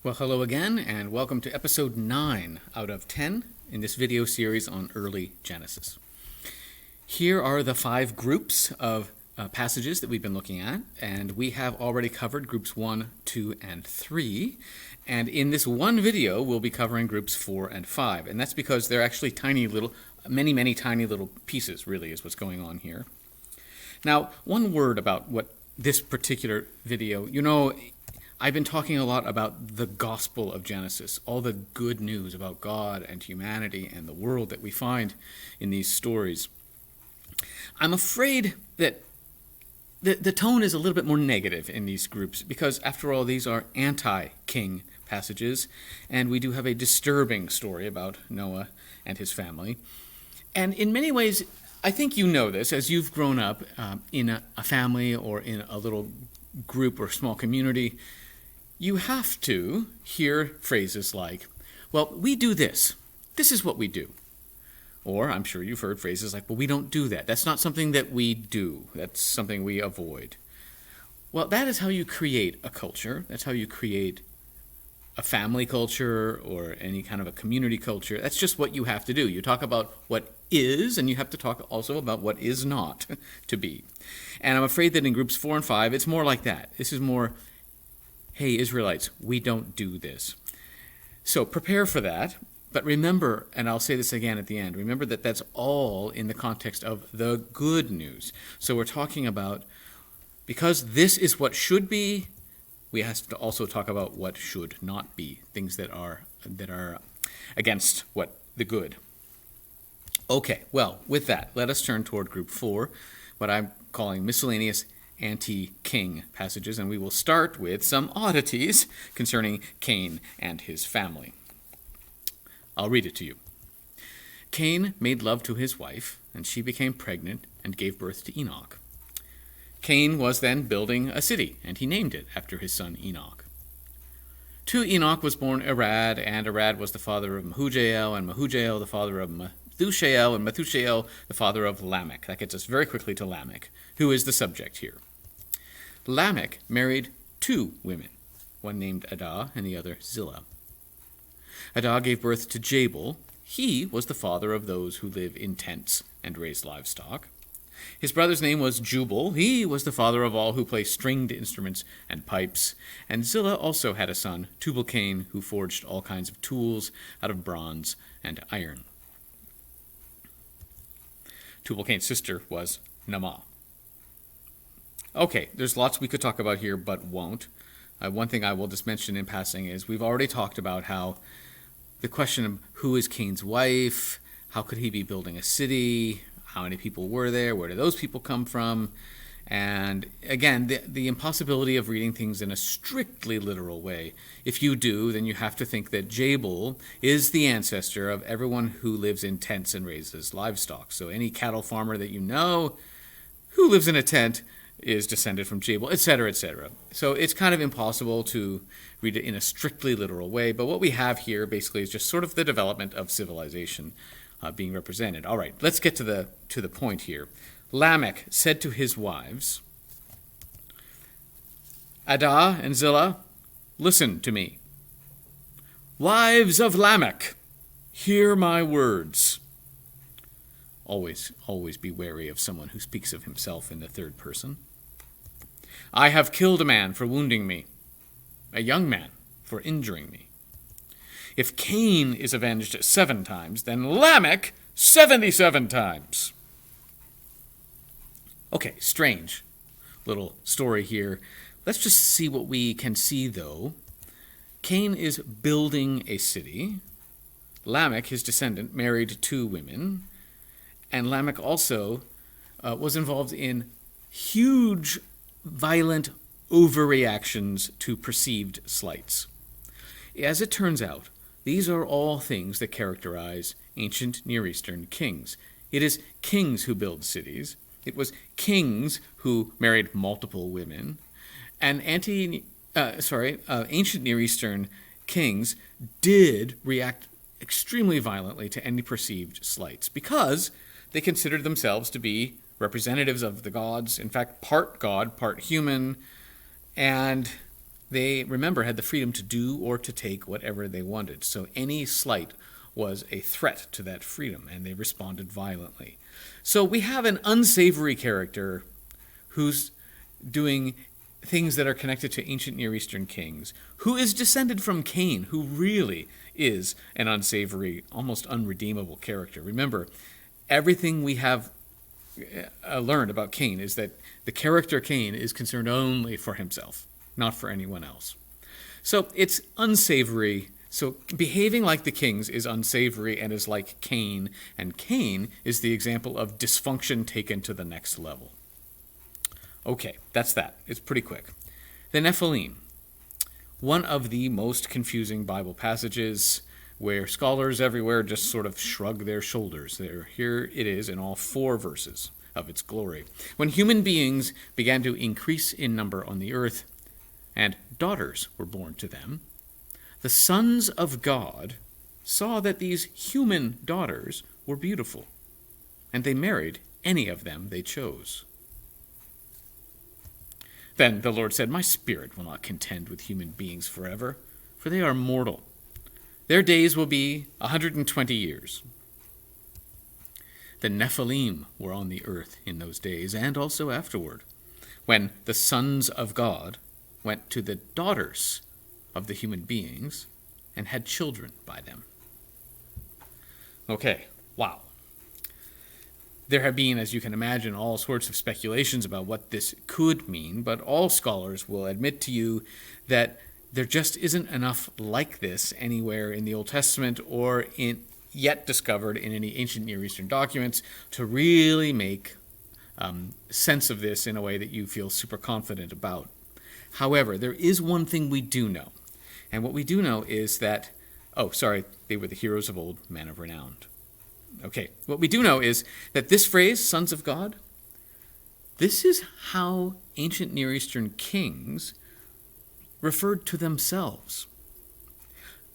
Well, hello again, and welcome to episode 9 out of 10 in this video series on early Genesis. Here are the 5 groups of passages that we've been looking at, and we have already covered groups 1, 2, and 3. And in this one video, we'll be covering groups 4 and 5, and that's because they're actually many tiny little pieces, really, is what's going on here. Now, one word about what this particular video, I've been talking a lot about the gospel of Genesis, all the good news about God and humanity and the world that we find in these stories. I'm afraid that the tone is a little bit more negative in these groups because, after all, these are anti-king passages, and we do have a disturbing story about Noah and his family. And in many ways, I think you know this, as you've grown up in a family or in a little group or small community. You have to hear phrases like, well, we do this. This is what we do. Or I'm sure you've heard phrases like, well, we don't do that. That's not something that we do. That's something we avoid. Well, that is how you create a culture. That's how you create a family culture or any kind of a community culture. That's just what you have to do. You talk about what is, and you have to talk also about what is not to be. And I'm afraid that in groups 4 and 5, it's more like that. This is more, hey, Israelites, we don't do this. So prepare for that, but remember, and I'll say this again at the end, remember that that's all in the context of the good news. So we're talking about, because this is what should be, we have to also talk about what should not be, things that are against what the good. Okay, well, with that, let us turn toward group 4, what I'm calling miscellaneous anti-king passages, and we will start with some oddities concerning Cain and his family. I'll read it to you. Cain made love to his wife, and she became pregnant and gave birth to Enoch. Cain was then building a city, and he named it after his son Enoch. To Enoch was born Arad, and Arad was the father of Mehujael, and Mehujael the father of Methushael, and Methushael the father of Lamech. That gets us very quickly to Lamech, who is the subject here. Lamech married 2 women, one named Adah and the other Zillah. Adah gave birth to Jabal. He was the father of those who live in tents and raise livestock. His brother's name was Jubal. He was the father of all who play stringed instruments and pipes. And Zillah also had a son, Tubal-Cain, who forged all kinds of tools out of bronze and iron. Tubal-Cain's sister was Naamah. Okay, there's lots we could talk about here, but won't. One thing I will just mention in passing is we've already talked about how the question of who is Cain's wife, how could he be building a city, how many people were there, where did those people come from, and again, the impossibility of reading things in a strictly literal way. If you do, then you have to think that Jabal is the ancestor of everyone who lives in tents and raises livestock. So any cattle farmer that you know who lives in a tent is descended from Jabal, etc., etc. So it's kind of impossible to read it in a strictly literal way, but what we have here basically is just sort of the development of civilization being represented. All right, let's get to the point here. Lamech said to his wives, Adah and Zillah, listen to me. Wives of Lamech, hear my words. Always be wary of someone who speaks of himself in the third person. I have killed a man for wounding me, a young man for injuring me. If Cain is avenged 7 times, then Lamech 77 times. Okay, strange little story here. Let's just see what we can see, though. Cain is building a city. Lamech, his descendant, married 2 women. And Lamech also was involved in huge, violent overreactions to perceived slights. As it turns out, these are all things that characterize ancient Near Eastern kings. It is kings who build cities. It was kings who married multiple women. And ancient Near Eastern kings did react extremely violently to any perceived slights because they considered themselves to be representatives of the gods, in fact, part god, part human, and they, remember, had the freedom to do or to take whatever they wanted. So any slight was a threat to that freedom, and they responded violently. So we have an unsavory character who's doing things that are connected to ancient Near Eastern kings, who is descended from Cain, who really is an unsavory, almost unredeemable character. Remember, everything we have learned about Cain is that the character Cain is concerned only for himself, not for anyone else. So it's unsavory. So behaving like the kings is unsavory and is like Cain, and Cain is the example of dysfunction taken to the next level. Okay, that's that. It's pretty quick. The Nephilim, one of the most confusing Bible passages where scholars everywhere just sort of shrug their shoulders. Here it is in all 4 verses of its glory. When human beings began to increase in number on the earth, and daughters were born to them, the sons of God saw that these human daughters were beautiful, and they married any of them they chose. Then the Lord said, "My spirit will not contend with human beings forever, for they are mortal. Their days will be 120 years. The Nephilim were on the earth in those days, and also afterward, when the sons of God went to the daughters of the human beings and had children by them." Okay, wow. There have been, as you can imagine, all sorts of speculations about what this could mean, but all scholars will admit to you that there just isn't enough like this anywhere in the Old Testament or yet discovered in any ancient Near Eastern documents to really make sense of this in a way that you feel super confident about. However, there is one thing we do know, and what we do know is that, they were the heroes of old, men of renown. Okay, what we do know is that this phrase, sons of God, this is how ancient Near Eastern kings referred to themselves.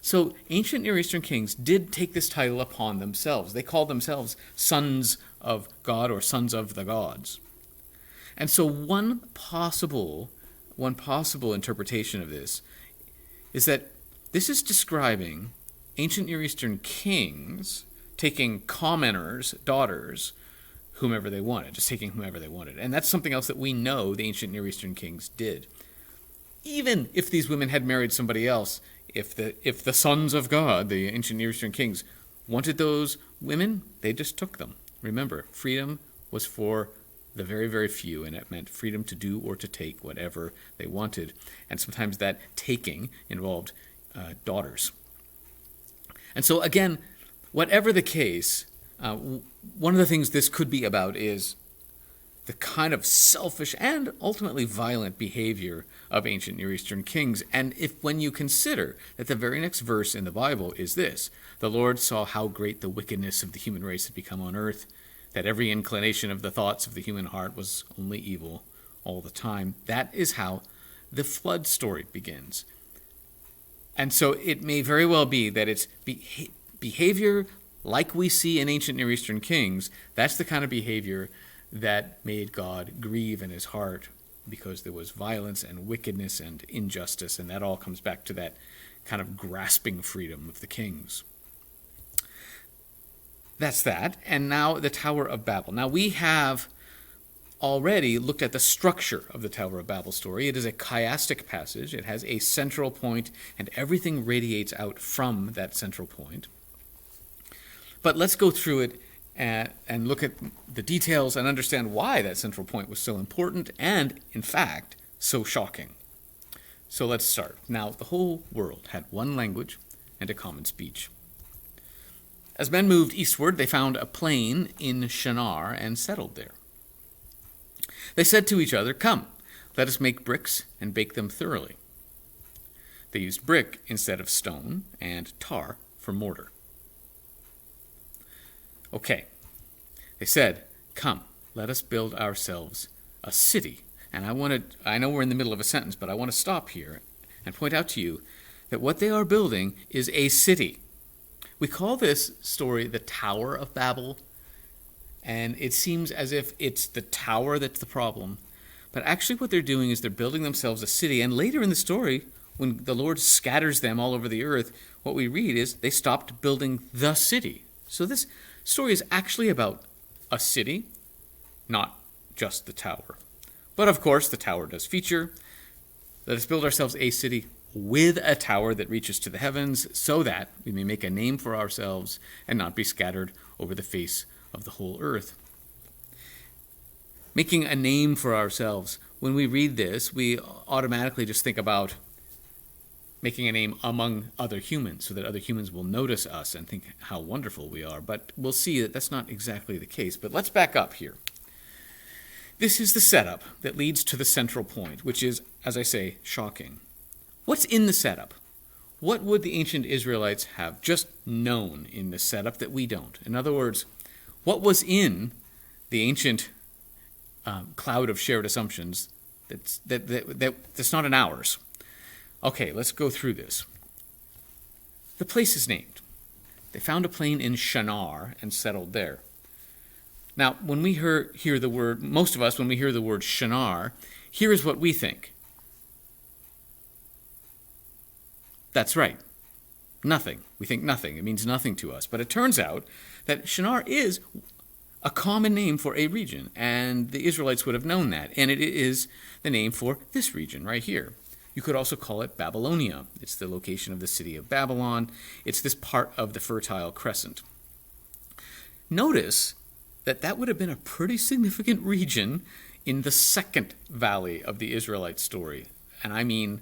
So ancient Near Eastern kings did take this title upon themselves. They called themselves sons of God or sons of the gods. And so one possible interpretation of this is that this is describing ancient Near Eastern kings taking commoners' daughters, whomever they wanted, just taking whomever they wanted. And that's something else that we know the ancient Near Eastern kings did. Even if these women had married somebody else, if the sons of God, the ancient Near Eastern kings, wanted those women, they just took them. Remember, freedom was for the very, very few, and it meant freedom to do or to take whatever they wanted. And sometimes that taking involved daughters. And so again, whatever the case, one of the things this could be about is the kind of selfish and ultimately violent behavior of ancient Near Eastern kings. And when you consider that the very next verse in the Bible is this: "The Lord saw how great the wickedness of the human race had become on earth, that every inclination of the thoughts of the human heart was only evil all the time." That is how the flood story begins. And so it may very well be that it's behavior like we see in ancient Near Eastern kings. That's the kind of behavior that made God grieve in his heart, because there was violence and wickedness and injustice, and that all comes back to that kind of grasping freedom of the kings. That's that. And now the Tower of Babel. Now we have already looked at the structure of the Tower of Babel story. It is a chiastic passage. It has a central point, and everything radiates out from that central point. But let's go through it and look at the details and understand why that central point was so important and, in fact, so shocking. So let's start. Now, the whole world had one language and a common speech. As men moved eastward, they found a plain in Shinar and settled there. They said to each other, "Come, let us make bricks and bake them thoroughly." They used brick instead of stone and tar for mortar. Okay, they said, "Come, let us build ourselves a city." And I know we're in the middle of a sentence, but I want to stop here and point out to you that what they are building is a city. We call this story the Tower of Babel, and it seems as if it's the tower that's the problem. But actually what they're doing is they're building themselves a city. And later in the story, when the Lord scatters them all over the earth, what we read is they stopped building the city. So this story is actually about a city, not just the tower. But of course, the tower does feature. Let us build ourselves a city with a tower that reaches to the heavens, so that we may make a name for ourselves and not be scattered over the face of the whole earth. Making a name for ourselves. When we read this, we automatically just think about making a name among other humans so that other humans will notice us and think how wonderful we are. But we'll see that that's not exactly the case. But let's back up here. This is the setup that leads to the central point, which is, as I say, shocking. What's in the setup? What would the ancient Israelites have just known in the setup that we don't? In other words, what was in the ancient cloud of shared assumptions that's not in ours? Okay, let's go through this. The place is named. They found a plain in Shinar and settled there. Now, when we hear the word, most of us, when we hear the word Shinar, here is what we think. That's right. Nothing. We think nothing. It means nothing to us. But it turns out that Shinar is a common name for a region, and the Israelites would have known that. And it is the name for this region right here. You could also call it Babylonia. It's the location of the city of Babylon. It's this part of the Fertile Crescent. Notice that would have been a pretty significant region in the second valley of the Israelite story. And I mean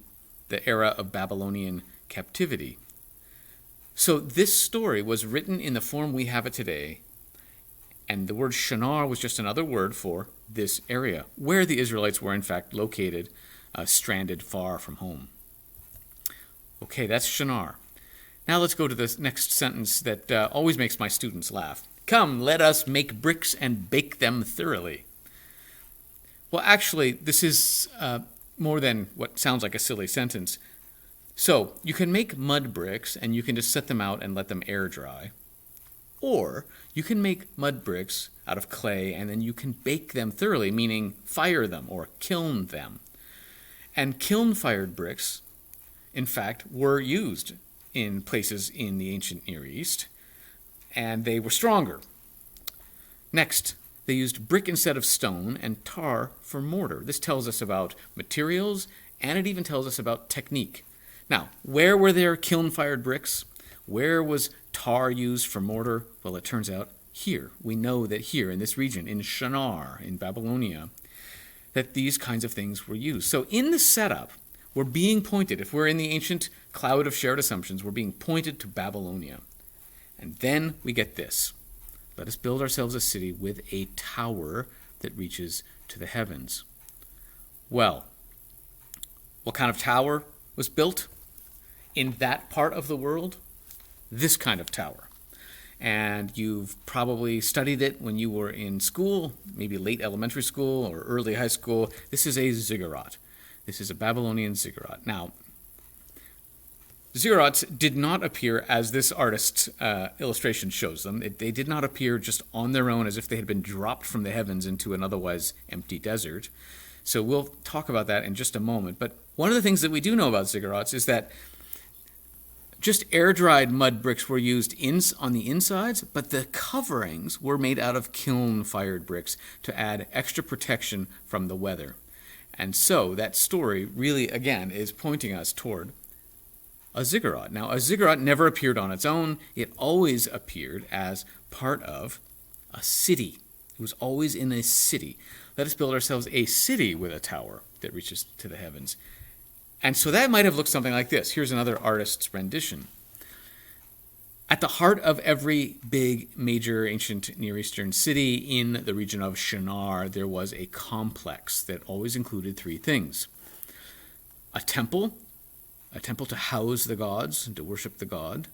the era of Babylonian captivity. So this story was written in the form we have it today, and the word Shinar was just another word for this area, where the Israelites were in fact located, stranded far from home. Okay, that's Shinar. Now let's go to this next sentence that always makes my students laugh. Come, let us make bricks and bake them thoroughly. Well, actually, this is more than what sounds like a silly sentence. So, you can make mud bricks and you can just set them out and let them air dry. Or you can make mud bricks out of clay and then you can bake them thoroughly, meaning fire them or kiln them. And kiln-fired bricks, in fact, were used in places in the ancient Near East, and they were stronger. Next, they used brick instead of stone and tar for mortar. This tells us about materials, and it even tells us about technique. Now, where were there kiln-fired bricks? Where was tar used for mortar? Well, it turns out here. We know that here in this region, in Shinar, in Babylonia, that these kinds of things were used. So in the setup, we're being pointed, if we're in the ancient cloud of shared assumptions, we're being pointed to Babylonia. And then we get this. Let us build ourselves a city with a tower that reaches to the heavens. Well, what kind of tower was built in that part of the world? This kind of tower. And you've probably studied it when you were in school, maybe late elementary school or early high school. This is a ziggurat. This is a Babylonian ziggurat. Now, ziggurats did not appear as this artist's illustration shows them. They did not appear just on their own as if they had been dropped from the heavens into an otherwise empty desert. So we'll talk about that in just a moment. But one of the things that we do know about ziggurats is that just air-dried mud bricks were used on the insides, but the coverings were made out of kiln-fired bricks to add extra protection from the weather. And so that story really, again, is pointing us toward a ziggurat. Now, a ziggurat never appeared on its own. It always appeared as part of a city. It was always in a city. Let us build ourselves a city with a tower that reaches to the heavens. And so that might have looked something like this. Here's another artist's rendition. At the heart of every big, major ancient Near Eastern city in the region of Shinar, there was a complex that always included three things. A temple to house the gods and to worship the god.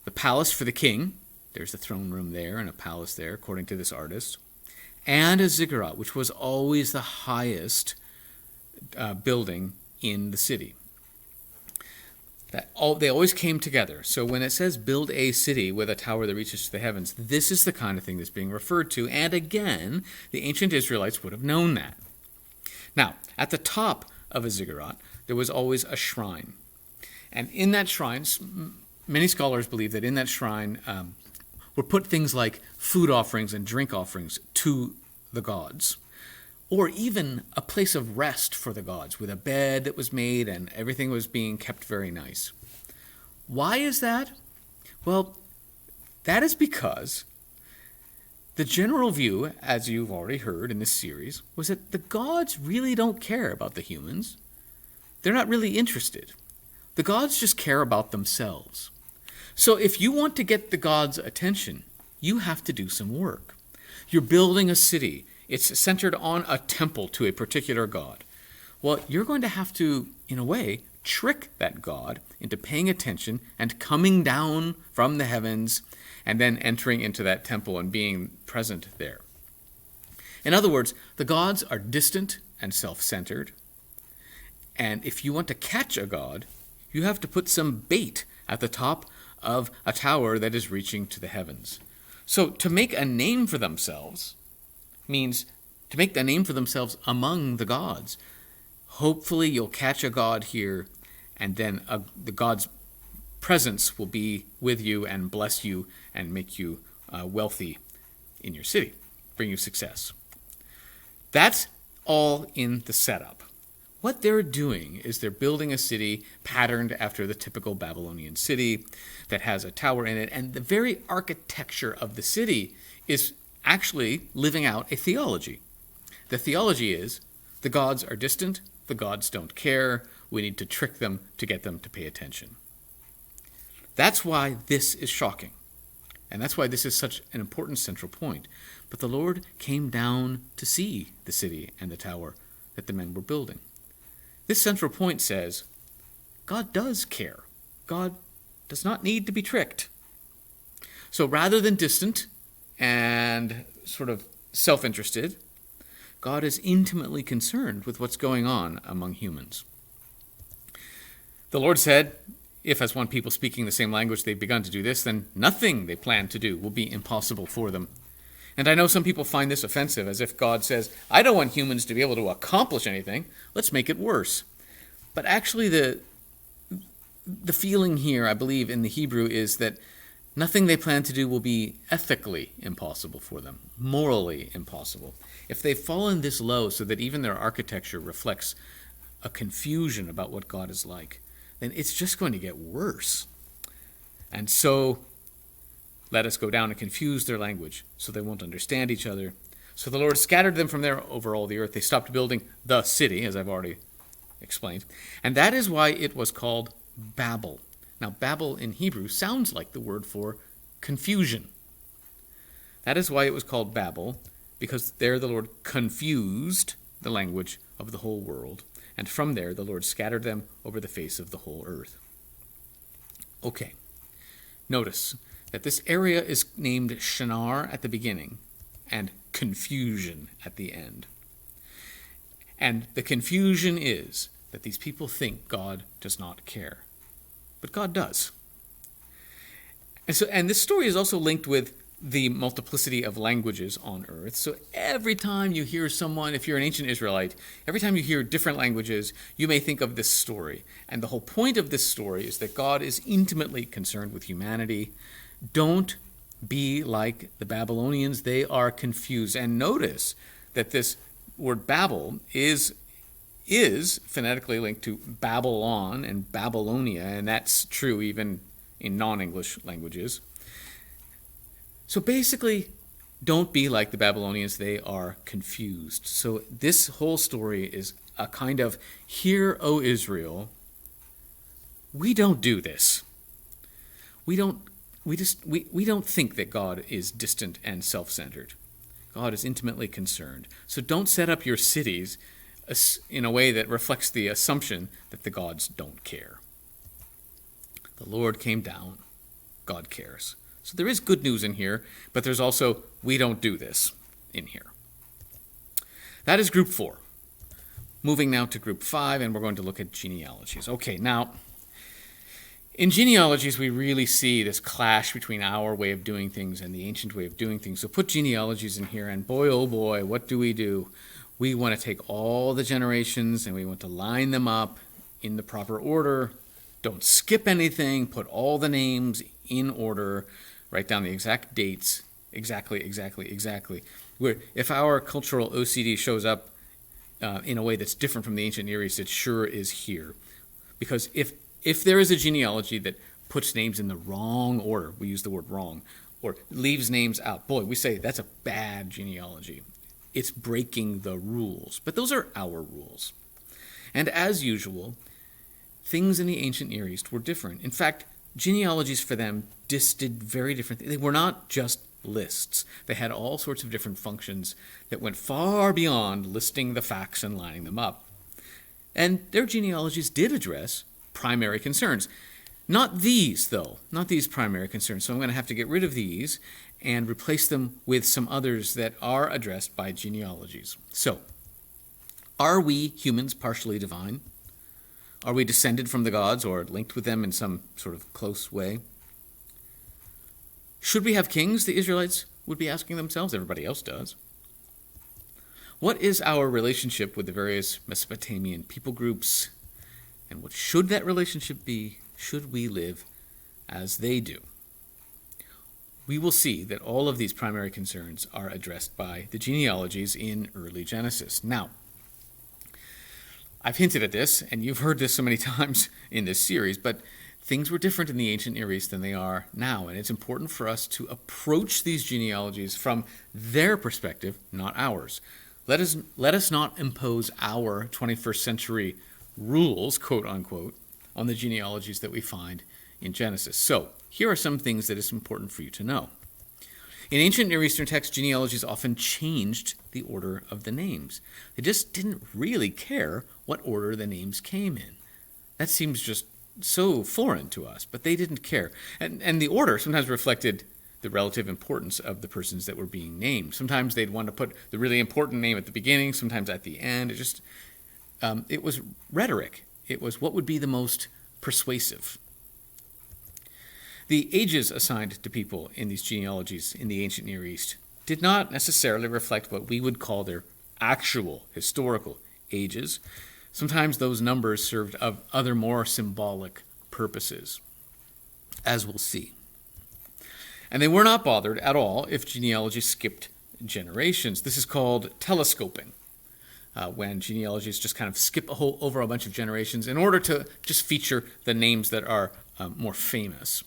The palace for the king. There's the throne room there and a palace there, according to this artist. And a ziggurat, which was always the highest building in the city. They always came together. So when it says build a city with a tower that reaches to the heavens, this is the kind of thing that's being referred to. And again, the ancient Israelites would have known that. Now, at the top of a ziggurat, there was always a shrine. And in that shrine, many scholars believe that in that shrine were put things like food offerings and drink offerings to the gods, or even a place of rest for the gods with a bed that was made and everything was being kept very nice. Why is that? Well, that is because the general view, as you've already heard in this series, was that the gods really don't care about the humans. They're not really interested. The gods just care about themselves. So if you want to get the gods' attention, you have to do some work. You're building a city. It's centered on a temple to a particular god. Well, you're going to have to, in a way, trick that god into paying attention and coming down from the heavens and then entering into that temple and being present there. In other words, the gods are distant and self-centered. And if you want to catch a god, you have to put some bait at the top of a tower that is reaching to the heavens. So to make a name for themselves means to make a name for themselves among the gods. Hopefully you'll catch a god here, and then the god's presence will be with you and bless you and make you wealthy in your city, bring you success. That's all in the setup. What they're doing is they're building a city patterned after the typical Babylonian city that has a tower in it, and the very architecture of the city is actually living out a theology. The theology is the gods are distant, the gods don't care, we need to trick them to get them to pay attention. That's why this is shocking, and that's why this is such an important central point. But the Lord came down to see the city and the tower that the men were building. This central point says, God does care. God does not need to be tricked. So rather than distant and sort of self-interested, God is intimately concerned with what's going on among humans. The Lord said, if as one people speaking the same language they've begun to do this, then nothing they plan to do will be impossible for them. And I know some people find this offensive, as if God says, I don't want humans to be able to accomplish anything. Let's make it worse. But actually the feeling here, I believe, in the Hebrew is that nothing they plan to do will be ethically impossible for them, morally impossible. If they've fallen this low so that even their architecture reflects a confusion about what God is like, then it's just going to get worse. And so let us go down and confuse their language so they won't understand each other. So the Lord scattered them from there over all the earth. They stopped building the city, as I've already explained. And that is why it was called Babel. Now, Babel in Hebrew sounds like the word for confusion. That is why it was called Babel, because there the Lord confused the language of the whole world. And from there, the Lord scattered them over the face of the whole earth. Okay, notice that this area is named Shinar at the beginning and confusion at the end. And the confusion is that these people think God does not care. But God does. And this story is also linked with the multiplicity of languages on earth. So every time you hear someone, if you're an ancient Israelite, every time you hear different languages, you may think of this story. And the whole point of this story is that God is intimately concerned with humanity. Don't be like the Babylonians. They are confused. And notice that this word Babel is phonetically linked to Babylon and Babylonia, and that's true even in non-English languages. So basically, don't be like the Babylonians. They are confused. So this whole story is a kind of, hear, O Israel, we don't do this. We don't think that God is distant and self-centered. God is intimately concerned. So don't set up your cities in a way that reflects the assumption that the gods don't care. The Lord came down. God cares. So there is good news in here, but there's also, we don't do this in here. That is group 4. Moving now to group 5, and we're going to look at genealogies. Okay, now, in genealogies, we really see this clash between our way of doing things and the ancient way of doing things. So put genealogies in here, and boy, oh boy, what do? We want to take all the generations and we want to line them up in the proper order. Don't skip anything. Put all the names in order. Write down the exact dates. Exactly. If our cultural OCD shows up in a way that's different from the ancient Near East, it sure is here. Because if there is a genealogy that puts names in the wrong order, we use the word wrong, or leaves names out, boy, we say that's a bad genealogy. It's breaking the rules. But those are our rules. And as usual, things in the ancient Near East were different. In fact, genealogies for them did very different things. They were not just lists. They had all sorts of different functions that went far beyond listing the facts and lining them up. And their genealogies did address primary concerns. Not these, though. Not these primary concerns. So I'm going to have to get rid of these and replace them with some others that are addressed by genealogies. So, are we humans partially divine? Are we descended from the gods or linked with them in some sort of close way? Should we have kings, the Israelites would be asking themselves. Everybody else does. What is our relationship with the various Mesopotamian people groups? And what should that relationship be? Should we live as they do? We will see that all of these primary concerns are addressed by the genealogies in early Genesis. Now, I've hinted at this, and you've heard this so many times in this series, but things were different in the ancient Near East than they are now, and it's important for us to approach these genealogies from their perspective, not ours. Let us not impose our 21st century rules, quote unquote, on the genealogies that we find in Genesis. So, here are some things that is important for you to know. In ancient Near Eastern texts, genealogies often changed the order of the names. They just didn't really care what order the names came in. That seems just so foreign to us, but they didn't care. And the order sometimes reflected the relative importance of the persons that were being named. Sometimes they'd want to put the really important name at the beginning, sometimes at the end. It was rhetoric. It was what would be the most persuasive. The ages assigned to people in these genealogies in the ancient Near East did not necessarily reflect what we would call their actual historical ages. Sometimes those numbers served of other more symbolic purposes, as we'll see. And they were not bothered at all if genealogy skipped generations. This is called telescoping, when genealogies just kind of skip over a bunch of generations in order to just feature the names that are more famous.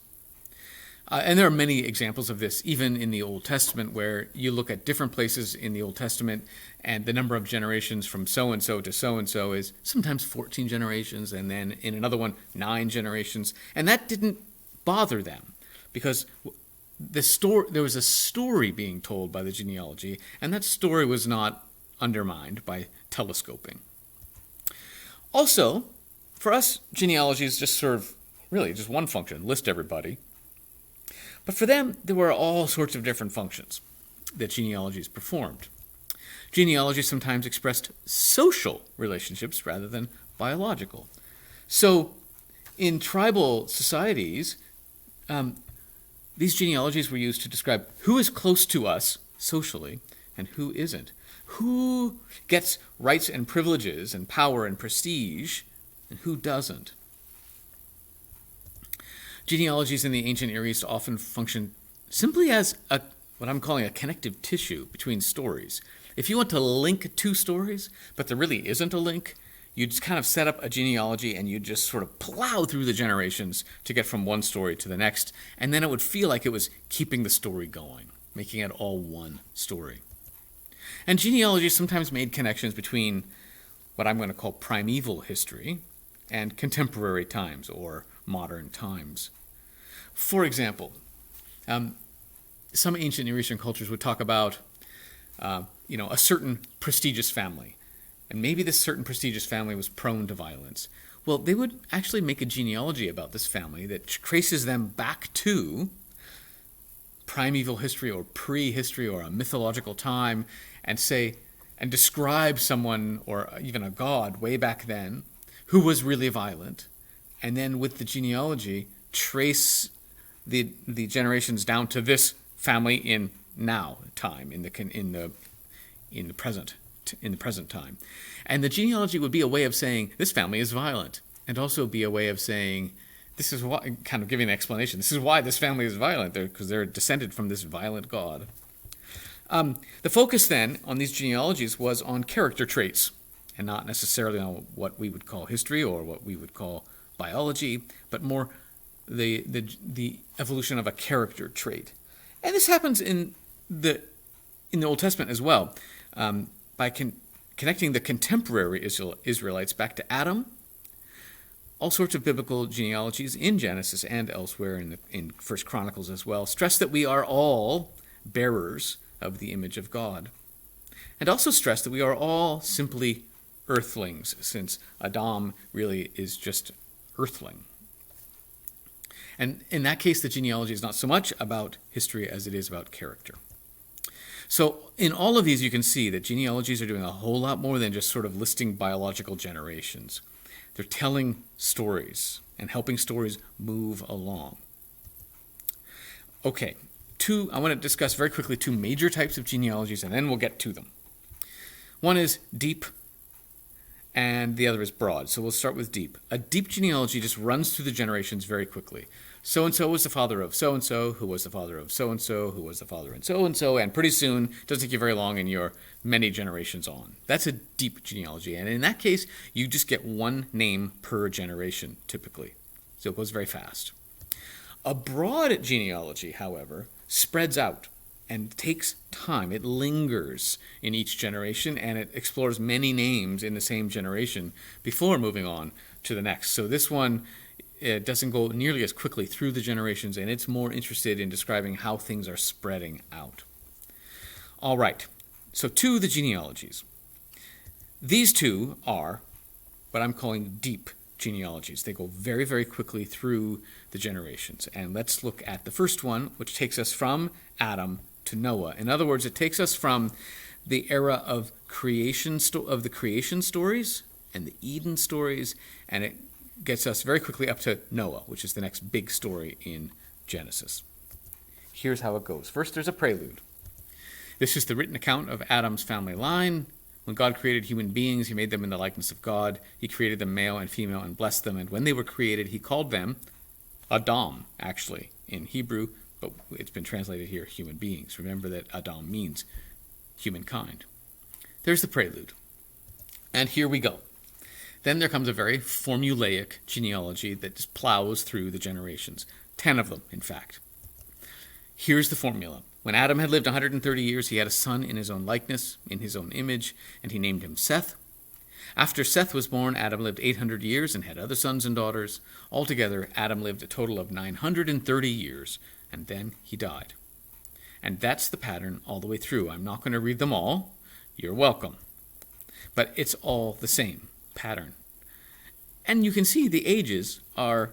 And there are many examples of this, even in the Old Testament, where you look at different places in the Old Testament, and the number of generations from so-and-so to so-and-so is sometimes 14 generations, and then in another one, 9 generations. And that didn't bother them, because there was a story being told by the genealogy, and that story was not undermined by telescoping. Also, for us, genealogies just serve really just one function: list everybody. But for them, there were all sorts of different functions that genealogies performed. Genealogy sometimes expressed social relationships rather than biological. So in tribal societies, these genealogies were used to describe who is close to us socially and who isn't. Who gets rights and privileges and power and prestige and who doesn't. Genealogies in the ancient Near East often functioned simply as what I'm calling a connective tissue between stories. If you want to link two stories, but there really isn't a link, you just kind of set up a genealogy and you just sort of plow through the generations to get from one story to the next, and then it would feel like it was keeping the story going, making it all one story. And genealogy sometimes made connections between what I'm going to call primeval history and contemporary times or modern times. For example, some ancient Near Eastern cultures would talk about a certain prestigious family, and maybe this certain prestigious family was prone to violence. Well, they would actually make a genealogy about this family that traces them back to primeval history or prehistory or a mythological time, and describe someone or even a god way back then who was really violent, and then with the genealogy trace the generations down to this family in now time, in the present in the present time. And the genealogy would be a way of saying this family is violent, and also be a way of saying this is why, kind of giving an explanation. This is why this family is violent, because they're descended from this violent god. The focus then on these genealogies was on character traits, and not necessarily on what we would call history or what we would call biology, but more the evolution of a character trait. And this happens in the Old Testament as well, by connecting the contemporary Israelites back to Adam. All sorts of biblical genealogies in Genesis and elsewhere in First Chronicles as well stress that we are all bearers of the image of God, and also stress that we are all simply earthlings, since Adam really is just earthling. And in that case, the genealogy is not so much about history as it is about character. So in all of these, you can see that genealogies are doing a whole lot more than just sort of listing biological generations. They're telling stories and helping stories move along. Okay, I want to discuss very quickly two major types of genealogies, and then we'll get to them. One is deep, and the other is broad. So we'll start with deep. A deep genealogy just runs through the generations very quickly. So-and-so was the father of so-and-so, who was the father of so-and-so, who was the father of so-and-so, and pretty soon, it doesn't take you very long, and you're many generations on. That's a deep genealogy, and in that case, you just get one name per generation, typically. So it goes very fast. A broad genealogy, however, spreads out and takes time. It lingers in each generation, and it explores many names in the same generation before moving on to the next. So this one, it doesn't go nearly as quickly through the generations, and it's more interested in describing how things are spreading out. All right, so to the genealogies. These two are what I'm calling deep genealogies. They go very, very quickly through the generations. And let's look at the first one, which takes us from Adam to Noah. In other words, it takes us from the era of the creation stories and the Eden stories, and it gets us very quickly up to Noah, which is the next big story in Genesis. Here's how it goes. First, there's a prelude. This is the written account of Adam's family line. When God created human beings, he made them in the likeness of God. He created them male and female and blessed them. And when they were created, he called them Adam, actually, in Hebrew, but it's been translated here, human beings. Remember that Adam means humankind. There's the prelude. And here we go. Then there comes a very formulaic genealogy that just plows through the generations. 10 of them, in fact. Here's the formula. When Adam had lived 130 years, he had a son in his own likeness, in his own image, and he named him Seth. After Seth was born, Adam lived 800 years and had other sons and daughters. Altogether, Adam lived a total of 930 years, and then he died. And that's the pattern all the way through. I'm not going to read them all. You're welcome. But it's all the same pattern. And you can see the ages are,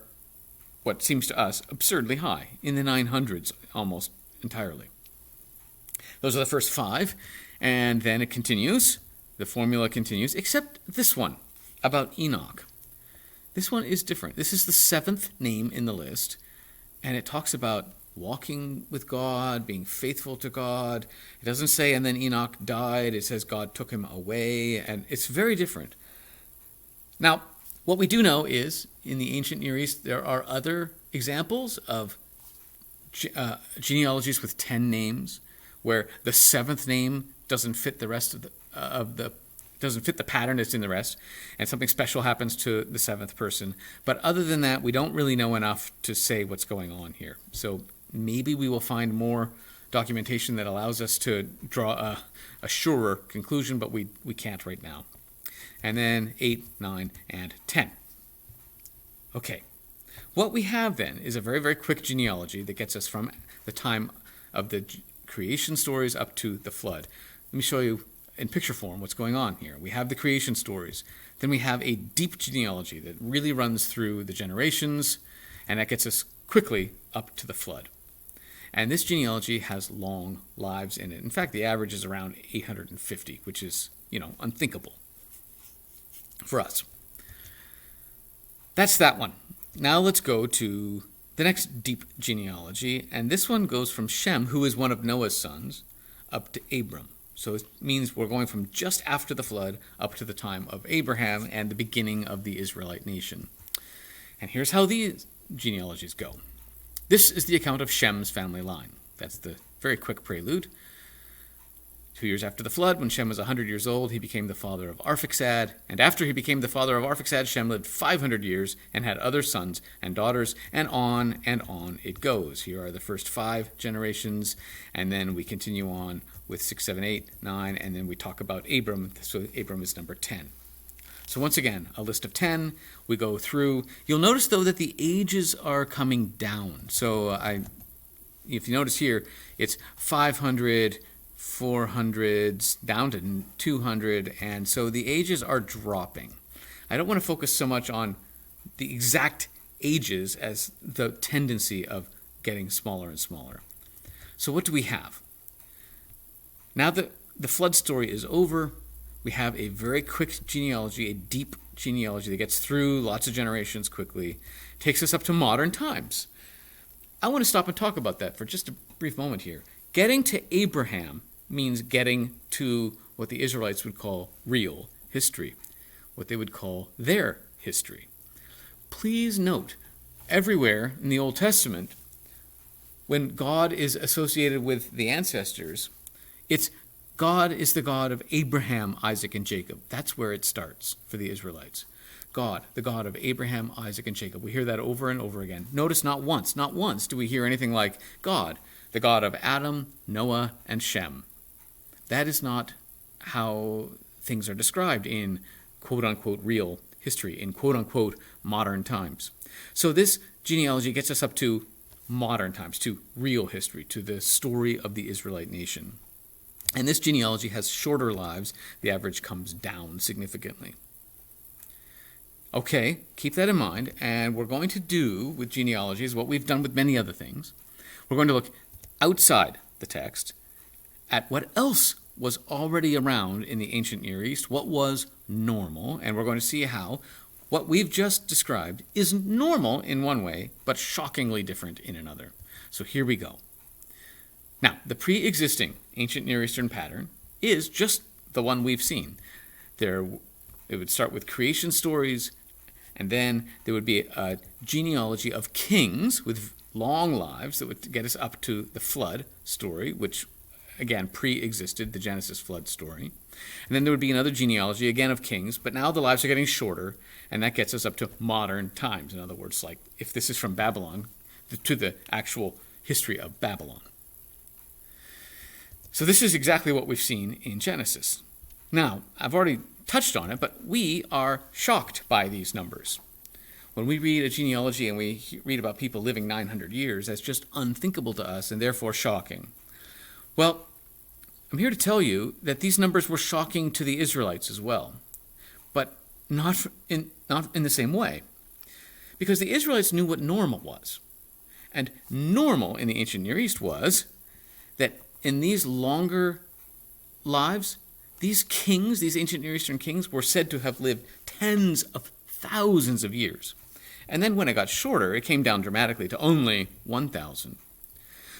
what seems to us, absurdly high, in the 900s almost entirely. Those are the first 5, and then it continues. The formula continues, except this one, about Enoch. This one is different. This is the 7th name in the list, and it talks about walking with God, being faithful to God. It doesn't say, and then Enoch died. It says God took him away, and it's very different. Now, what we do know is, in the ancient Near East, there are other examples of genealogies with 10 names, where the 7th name doesn't fit the rest doesn't fit the pattern that's in the rest, and something special happens to the 7th person. But other than that, we don't really know enough to say what's going on here. So maybe we will find more documentation that allows us to draw a surer conclusion, but we can't right now. And then 8, 9, and 10. Okay. What we have then is a very, very quick genealogy that gets us from the time of the creation stories up to the flood. Let me show you in picture form what's going on here. We have the creation stories. Then we have a deep genealogy that really runs through the generations, and that gets us quickly up to the flood. And this genealogy has long lives in it. In fact, the average is around 850, which is, unthinkable for us. That's that one. Now let's go to the next deep genealogy, and this one goes from Shem, who is one of Noah's sons, up to Abram. So it means we're going from just after the flood up to the time of Abraham and the beginning of the Israelite nation. And here's how these genealogies go. This is the account of Shem's family line. That's the very quick prelude. 2 years after the flood, when Shem was 100 years old, he became the father of Arphaxad. And after he became the father of Arphaxad, Shem lived 500 years and had other sons and daughters, and on it goes. Here are the first 5 generations, and then we continue on with 6, 7, 8, 9, and then we talk about Abram. So Abram is number 10. So once again, a list of 10. We go through. You'll notice, though, that the ages are coming down. So if you notice here, it's 500, 400s, down to 200, and so the ages are dropping. I don't want to focus so much on the exact ages as the tendency of getting smaller and smaller. So what do we have? Now that the flood story is over, we have a very quick genealogy, a deep genealogy that gets through lots of generations quickly, takes us up to modern times. I want to stop and talk about that for just a brief moment here. Getting to Abraham means getting to what the Israelites would call real history, what they would call their history. Please note, everywhere in the Old Testament, when God is associated with the ancestors, it's God is the God of Abraham, Isaac, and Jacob. That's where it starts for the Israelites. God, the God of Abraham, Isaac, and Jacob. We hear that over and over again. Notice not once do we hear anything like God, the God of Adam, Noah, and Shem. That is not how things are described in quote-unquote real history, in quote-unquote modern times. So this genealogy gets us up to modern times, to real history, to the story of the Israelite nation. And this genealogy has shorter lives. The average comes down significantly. Okay, keep that in mind, and we're going to do with genealogies what we've done with many other things. We're going to look outside the text at what else was already around in the ancient Near East, what was normal, and we're going to see how what we've just described is normal in one way, but shockingly different in another. So here we go. Now, the pre-existing ancient Near Eastern pattern is just the one we've seen. It would start with creation stories, and then there would be a genealogy of kings with long lives that would get us up to the flood story, which again pre-existed the Genesis flood story. And then there would be another genealogy, again of kings, but now the lives are getting shorter, and that gets us up to modern times. In other words, like if this is from Babylon, to the actual history of Babylon. So this is exactly what we've seen in Genesis. Now, I've already touched on it, but we are shocked by these numbers. When we read a genealogy and we read about people living 900 years, that's just unthinkable to us and therefore shocking. Well, I'm here to tell you that these numbers were shocking to the Israelites as well, but not in the same way. Because the Israelites knew what normal was. And normal in the ancient Near East was that in these longer lives, these kings, these ancient Near Eastern kings, were said to have lived tens of thousands of years. And then when it got shorter, it came down dramatically to only 1,000.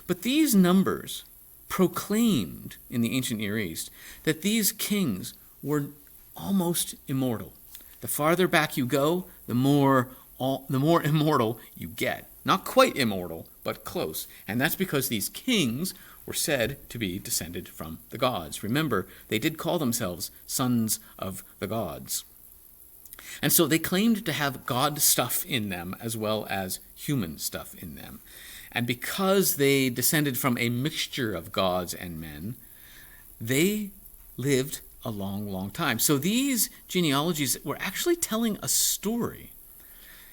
But these numbers proclaimed in the ancient Near East that these kings were almost immortal. The farther back you go, the more immortal you get. Not quite immortal, but close. And that's because these kings were said to be descended from the gods. Remember, they did call themselves sons of the gods. And so they claimed to have God stuff in them as well as human stuff in them. And because they descended from a mixture of gods and men, they lived a long, long time. So these genealogies were actually telling a story.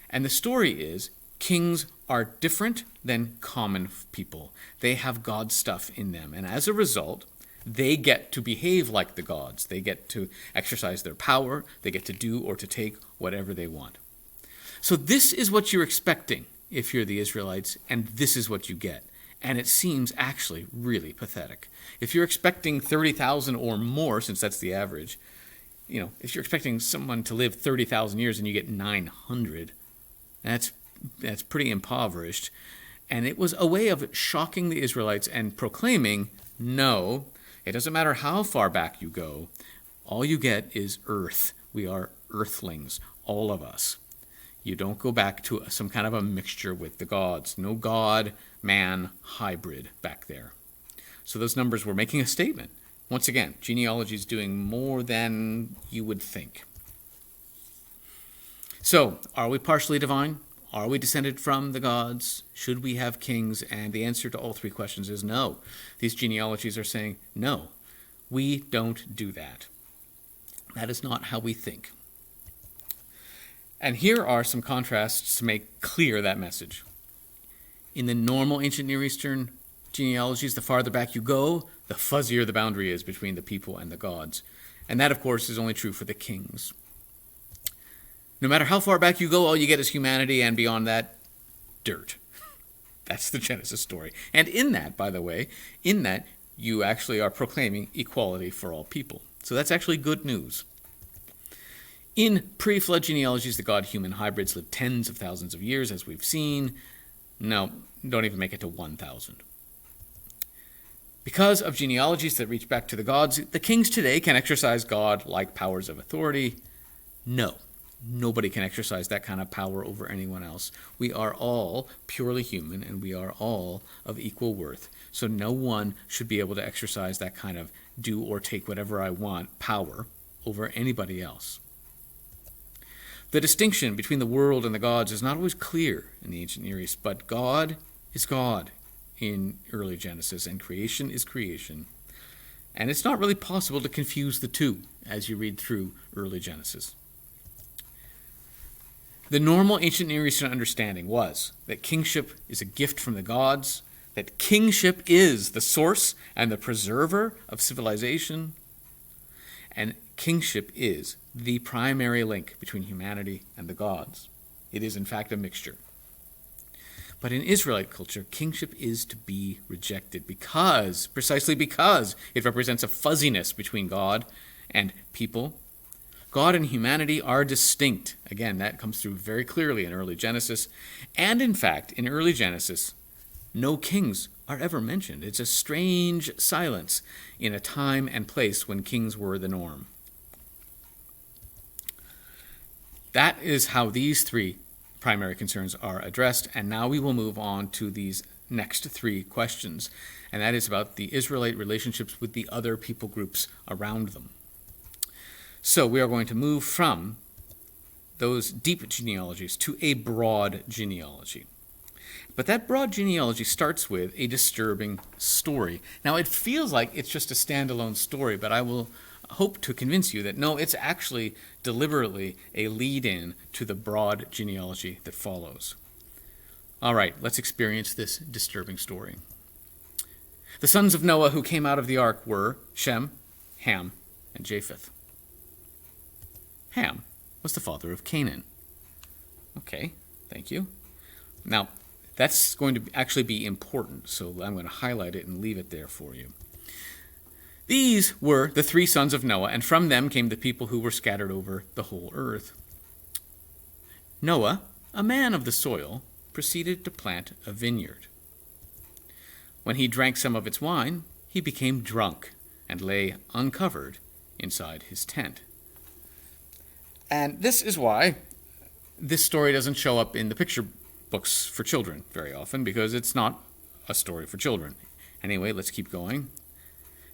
And the story is kings are different than common people. They have God stuff in them. And as a result, they get to behave like the gods. They get to exercise their power. They get to do or to take whatever they want. So this is what you're expecting if you're the Israelites, and this is what you get. And it seems actually really pathetic. If you're expecting 30,000 or more, since that's the average, if you're expecting someone to live 30,000 years and you get 900, that's pretty impoverished. And it was a way of shocking the Israelites and proclaiming, no, It doesn't matter how far back you go, all you get is earth. We are earthlings, all of us. You don't go back to some kind of a mixture with the gods. No God-man hybrid back there. So those numbers were making a statement. Once again, genealogy is doing more than you would think. So, are we partially divine? Are we descended from the gods? Should we have kings? And the answer to all three questions is no. These genealogies are saying, no, we don't do that. That is not how we think. And here are some contrasts to make clear that message. In the normal ancient Near Eastern genealogies, the farther back you go, the fuzzier the boundary is between the people and the gods. And that, of course, is only true for the kings. No matter how far back you go, all you get is humanity, and beyond that, dirt. That's the Genesis story. And in that, by the way, in that, you actually are proclaiming equality for all people. So that's actually good news. In pre-flood genealogies, the God-human hybrids lived tens of thousands of years, as we've seen. No, don't even make it to 1,000. Because of genealogies that reach back to the gods, the kings today can exercise God-like powers of authority. No. Nobody can exercise that kind of power over anyone else. We are all purely human, and we are all of equal worth. So no one should be able to exercise that kind of do or take whatever I want power over anybody else. The distinction between the world and the gods is not always clear in the ancient Near East, but God is God in early Genesis, and creation is creation. And it's not really possible to confuse the two as you read through early Genesis. The normal ancient Near Eastern understanding was that kingship is a gift from the gods, that kingship is the source and the preserver of civilization, and kingship is the primary link between humanity and the gods. It is, in fact, a mixture. But in Israelite culture, kingship is to be rejected precisely because it represents a fuzziness between God and people. God and humanity are distinct. Again, that comes through very clearly in early Genesis. And in fact, in early Genesis, no kings are ever mentioned. It's a strange silence in a time and place when kings were the norm. That is how these three primary concerns are addressed. And now we will move on to these next three questions. And that is about the Israelite relationships with the other people groups around them. So we are going to move from those deep genealogies to a broad genealogy. But that broad genealogy starts with a disturbing story. Now, it feels like it's just a standalone story, but I will hope to convince you that no, it's actually deliberately a lead-in to the broad genealogy that follows. All right, let's experience this disturbing story. The sons of Noah who came out of the ark were Shem, Ham, and Japheth. Ham was the father of Canaan. Okay, thank you. Now, that's going to actually be important, so I'm going to highlight it and leave it there for you. These were the three sons of Noah, and from them came the people who were scattered over the whole earth. Noah, a man of the soil, proceeded to plant a vineyard. When he drank some of its wine, he became drunk and lay uncovered inside his tent. And this is why this story doesn't show up in the picture books for children very often, because it's not a story for children. Anyway, let's keep going.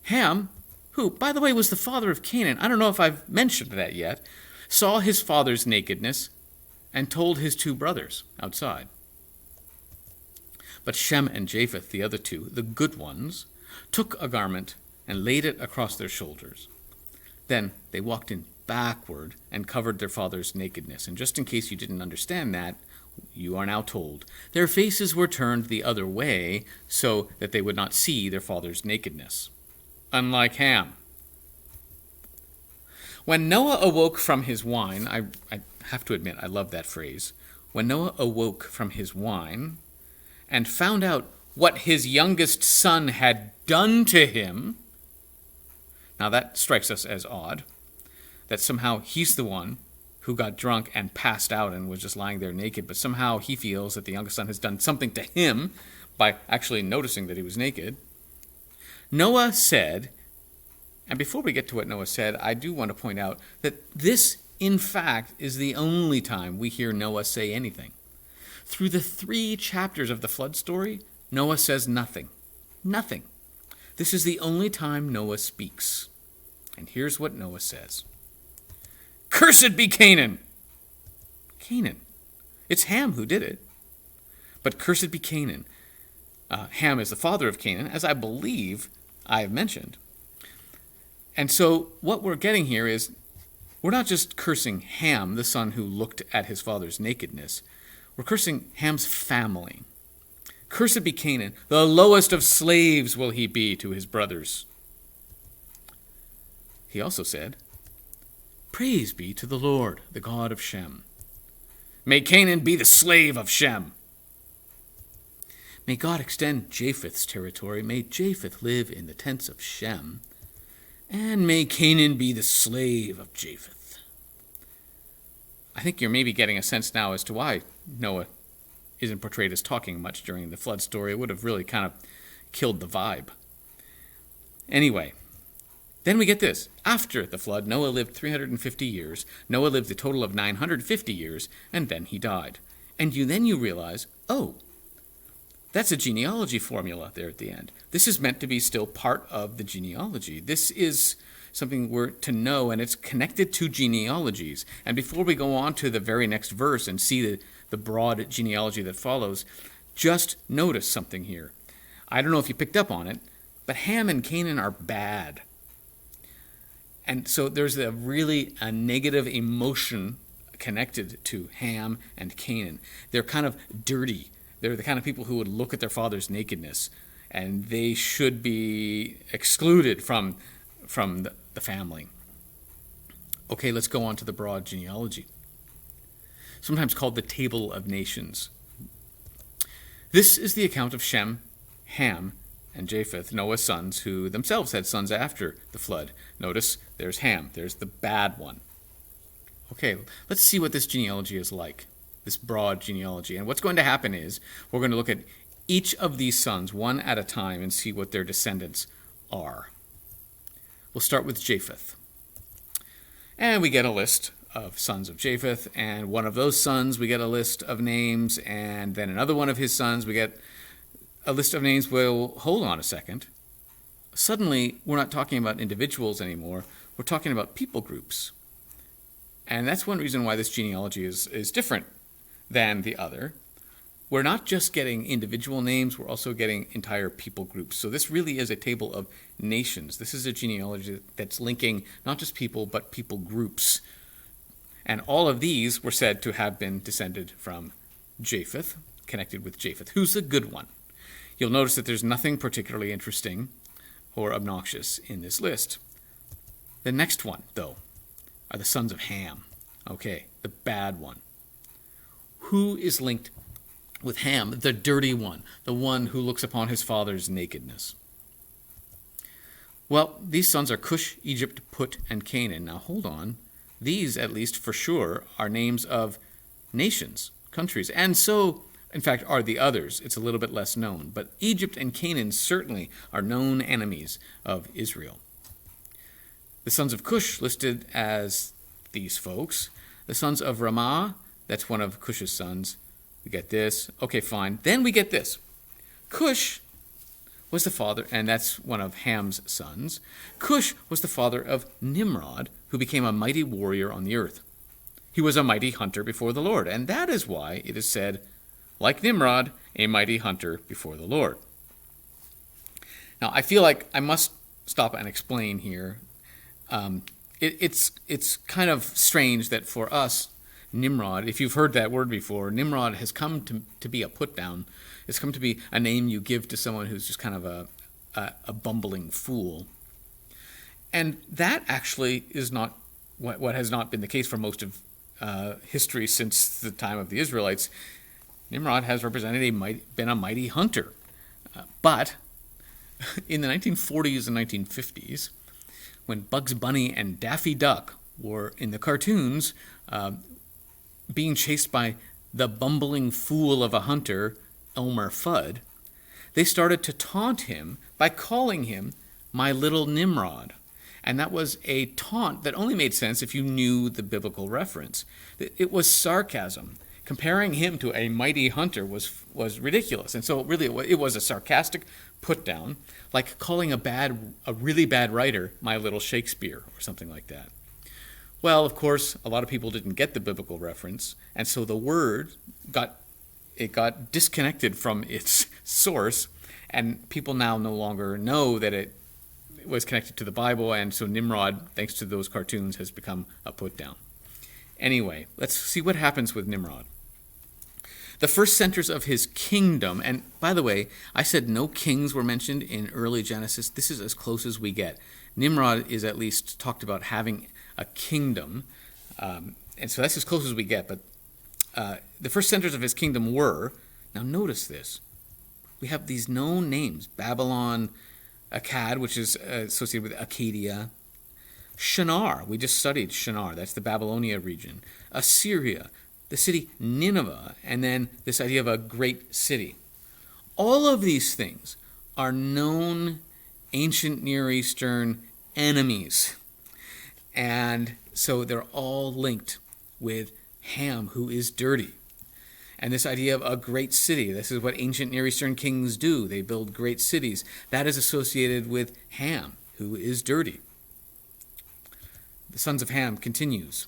Ham, who, by the way, was the father of Canaan, I don't know if I've mentioned that yet, saw his father's nakedness and told his two brothers outside. But Shem and Japheth, the other two, the good ones, took a garment and laid it across their shoulders. Then they walked in backward and covered their father's nakedness. And just in case you didn't understand that, you are now told. Their faces were turned the other way so that they would not see their father's nakedness. Unlike Ham. When Noah awoke from his wine, I have to admit, I love that phrase. When Noah awoke from his wine and found out what his youngest son had done to him, now that strikes us as odd, that somehow he's the one who got drunk and passed out and was just lying there naked, but somehow he feels that the youngest son has done something to him by actually noticing that he was naked. Noah said, And before we get to what Noah said, I do want to point out that this, in fact, is the only time we hear Noah say anything. Through the 3 chapters of the flood story, Noah says nothing. Nothing. This is the only time Noah speaks. And here's what Noah says. Cursed be Canaan! Canaan. It's Ham who did it. But cursed be Canaan. Ham is the father of Canaan, as I believe I have mentioned. And so what we're getting here is we're not just cursing Ham, the son who looked at his father's nakedness. We're cursing Ham's family. Cursed be Canaan, the lowest of slaves will he be to his brothers. He also said, Praise be to the Lord, the God of Shem. May Canaan be the slave of Shem. May God extend Japheth's territory. May Japheth live in the tents of Shem. And may Canaan be the slave of Japheth. I think you're maybe getting a sense now as to why Noah isn't portrayed as talking much during the flood story. It would have really kind of killed the vibe. Anyway, then we get this. After the flood, Noah lived 350 years. Noah lived a total of 950 years, and then he died. And then you realize, oh, that's a genealogy formula there at the end. This is meant to be still part of the genealogy. This is something we're to know, and it's connected to genealogies. And before we go on to the very next verse and see the broad genealogy that follows, just notice something here. I don't know if you picked up on it, but Ham and Canaan are bad. And so there's a negative emotion connected to Ham and Canaan. They're kind of dirty. They're the kind of people who would look at their father's nakedness, and they should be excluded from the family. Okay, let's go on to the broad genealogy, sometimes called the Table of Nations. This is the account of Shem, Ham, and Japheth, Noah's sons, who themselves had sons after the flood. Notice there's Ham, there's the bad one. Okay, let's see what this genealogy is like, this broad genealogy. And what's going to happen is we're going to look at each of these sons one at a time and see what their descendants are. We'll start with Japheth. And we get a list of sons of Japheth, and one of those sons we get a list of names, and then another one of his sons we get a list of names. Well, hold on a second. Suddenly, we're not talking about individuals anymore. We're talking about people groups. And that's one reason why this genealogy is different than the other. We're not just getting individual names, we're also getting entire people groups. So this really is a table of nations. This is a genealogy that's linking not just people, but people groups. And all of these were said to have been descended from Japheth, connected with Japheth, who's the good one. You'll notice that there's nothing particularly interesting or obnoxious in this list. The next one, though, are the sons of Ham. Okay, the bad one. Who is linked with Ham, the dirty one, the one who looks upon his father's nakedness? Well, these sons are Cush, Egypt, Put, and Canaan. Now, hold on. These, at least for sure, are names of nations, countries, and so, in fact, are the others. It's a little bit less known. But Egypt and Canaan certainly are known enemies of Israel. The sons of Cush listed as these folks. The sons of Ramah, that's one of Cush's sons. We get this. Okay, fine. Then we get this. Cush was the father, and that's one of Ham's sons. Cush was the father of Nimrod, who became a mighty warrior on the earth. He was a mighty hunter before the Lord, and that is why it is said, like Nimrod, a mighty hunter before the Lord. Now, I feel like I must stop and explain here. It's kind of strange that for us, Nimrod, if you've heard that word before, Nimrod has come to be a put-down. It's come to be a name you give to someone who's just kind of a bumbling fool. And that actually is not what has not been the case for most of history since the time of the Israelites. Nimrod has been a mighty hunter. But in the 1940s and 1950s, when Bugs Bunny and Daffy Duck were in the cartoons being chased by the bumbling fool of a hunter, Elmer Fudd, they started to taunt him by calling him my little Nimrod. And that was a taunt that only made sense if you knew the biblical reference. It was sarcasm. Comparing him to a mighty hunter was ridiculous. And so really it was a sarcastic put down, like calling a really bad writer my little Shakespeare or something like that. Well, of course, a lot of people didn't get the biblical reference, and so the word got disconnected from its source, and people now no longer know that it was connected to the Bible, and so Nimrod, thanks to those cartoons, has become a put down. Anyway, let's see what happens with Nimrod. The first centers of his kingdom, and by the way, I said no kings were mentioned in early Genesis. This is as close as we get. Nimrod is at least talked about having a kingdom, and so that's as close as we get. But the first centers of his kingdom were, now notice this, we have these known names: Babylon, Akkad, which is associated with Acadia, Shinar, we just studied Shinar, that's the Babylonia region, Assyria, the city Nineveh, and then this idea of a great city. All of these things are known ancient Near Eastern enemies. And so they're all linked with Ham, who is dirty. And this idea of a great city, this is what ancient Near Eastern kings do. They build great cities. That is associated with Ham, who is dirty. The sons of Ham continues.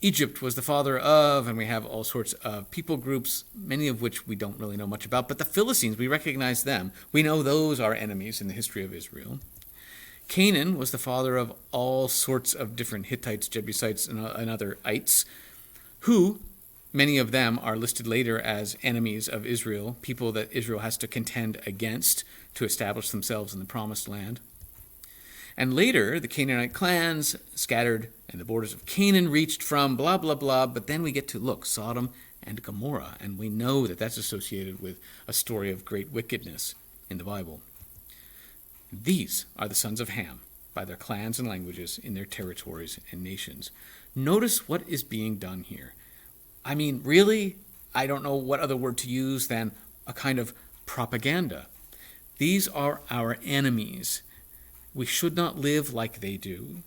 Egypt was the father of, and we have all sorts of people groups, many of which we don't really know much about. But the Philistines, we recognize them. We know those are enemies in the history of Israel. Canaan was the father of all sorts of different Hittites, Jebusites, and other ites, who, many of them are listed later as enemies of Israel, people that Israel has to contend against to establish themselves in the Promised Land. And later, the Canaanite clans scattered, and the borders of Canaan reached from blah, blah, blah. But then we get to, look, Sodom and Gomorrah, and we know that that's associated with a story of great wickedness in the Bible. These are the sons of Ham, by their clans and languages in their territories and nations. Notice what is being done here. I mean, really, I don't know what other word to use than a kind of propaganda. These are our enemies. We should not live like they do.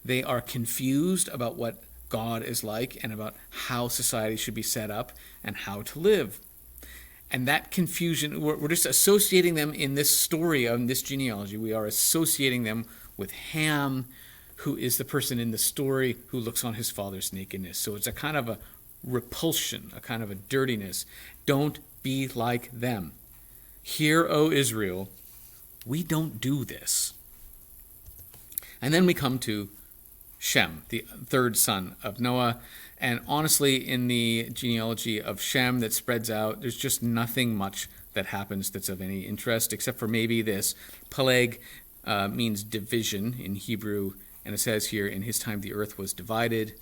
They are confused about what God is like and about how society should be set up and how to live. And that confusion, we're just associating them in this story, in this genealogy. We are associating them with Ham, who is the person in the story who looks on his father's nakedness. So it's a kind of a repulsion, a kind of a dirtiness. Don't be like them. Hear, O Israel, we don't do this. And then we come to Shem, the third son of Noah. And honestly, in the genealogy of Shem that spreads out, there's just nothing much that happens that's of any interest, except for maybe this. Peleg means division in Hebrew, and it says here, in his time the earth was divided.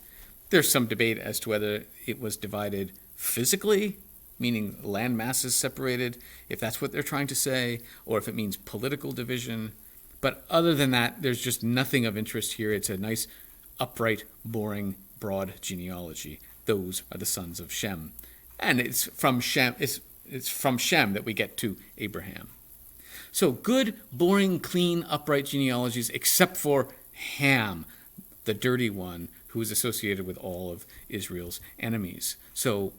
There's some debate as to whether it was divided physically, meaning land masses separated, if that's what they're trying to say, or if it means political division. But other than that, there's just nothing of interest here. It's a nice, upright, boring, broad genealogy. Those are the sons of Shem. And it's from Shem that we get to Abraham. So good, boring, clean, upright genealogies, except for Ham, the dirty one, who is associated with all of Israel's enemies. So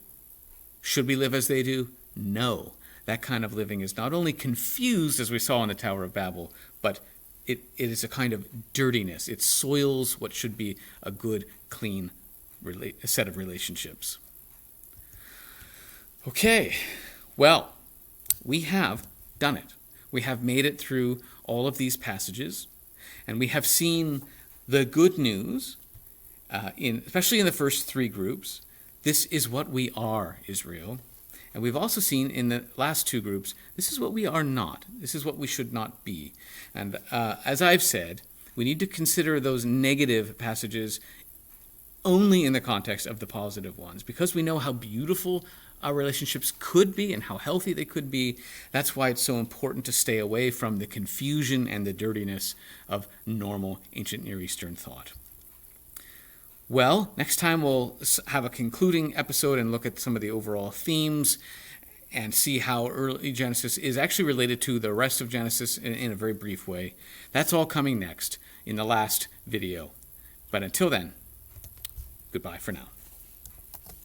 should we live as they do? No. That kind of living is not only confused, as we saw in the Tower of Babel, but it is a kind of dirtiness. It soils what should be a good, clean set of relationships. Okay, well, we have done it. We have made it through all of these passages, and we have seen the good news, especially in the first three groups. This is what we are, Israel. And we've also seen in the last two groups, this is what we are not. This is what we should not be. And as I've said, we need to consider those negative passages only in the context of the positive ones. Because we know how beautiful our relationships could be and how healthy they could be, that's why it's so important to stay away from the confusion and the dirtiness of normal ancient Near Eastern thought. Well, next time we'll have a concluding episode and look at some of the overall themes. and see how early Genesis is actually related to the rest of Genesis in a very brief way. That's all coming next in the last video. But until then, goodbye for now.